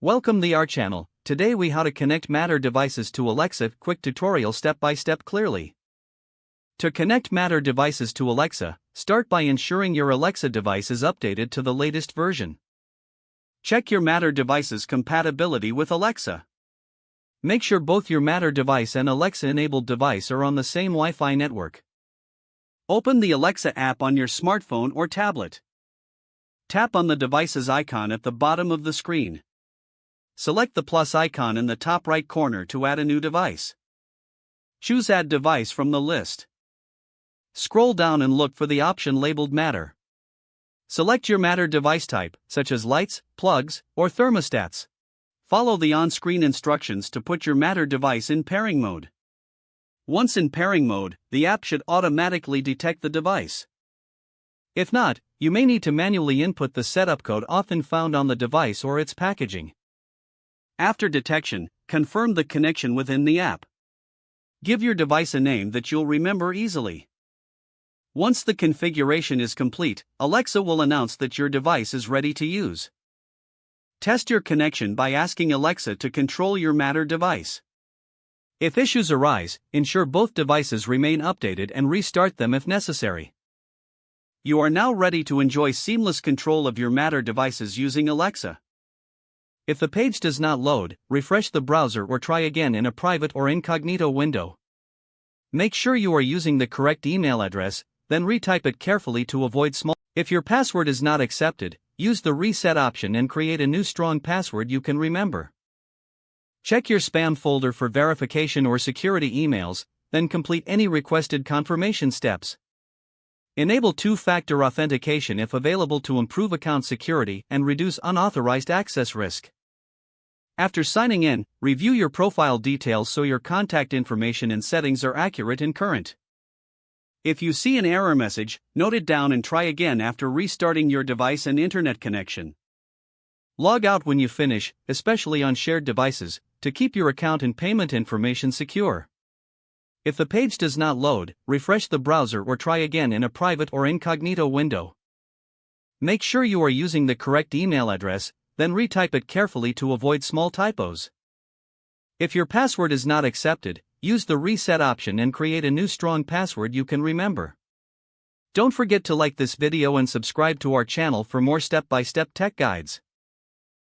Welcome to our channel. Today we how to connect Matter devices to Alexa. Quick tutorial step by step clearly. To connect Matter devices to Alexa, start by ensuring your Alexa device is updated to the latest version. Check your Matter device's compatibility with Alexa. Make sure both your Matter device and Alexa-enabled device are on the same Wi-Fi network. Open the Alexa app on your smartphone or tablet. Tap on the device's icon at the bottom of the screen. Select the plus icon in the top right corner to add a new device. Choose Add Device from the list. Scroll down and look for the option labeled Matter. Select your Matter device type, such as lights, plugs, or thermostats. Follow the on-screen instructions to put your Matter device in pairing mode. Once in pairing mode, the app should automatically detect the device. If not, you may need to manually input the setup code often found on the device or its packaging. After detection, confirm the connection within the app. Give your device a name that you'll remember easily. Once the configuration is complete, Alexa will announce that your device is ready to use. Test your connection by asking Alexa to control your Matter device. If issues arise, ensure both devices remain updated and restart them if necessary. You are now ready to enjoy seamless control of your Matter devices using Alexa. If the page does not load, refresh the browser or try again in a private or incognito window. Make sure you are using the correct email address, then retype it carefully to avoid small. If your password is not accepted, use the reset option and create a new strong password you can remember. Check your spam folder for verification or security emails, then complete any requested confirmation steps. Enable two-factor authentication if available to improve account security and reduce unauthorized access risk. After signing in, review your profile details so your contact information and settings are accurate and current. If you see an error message, note it down and try again after restarting your device and internet connection. Log out when you finish, especially on shared devices, to keep your account and payment information secure. If the page does not load, refresh the browser or try again in a private or incognito window. Make sure you are using the correct email address, then retype it carefully to avoid small typos. If your password is not accepted, use the reset option and create a new strong password you can remember. Don't forget to like this video and subscribe to our channel for more step-by-step tech guides.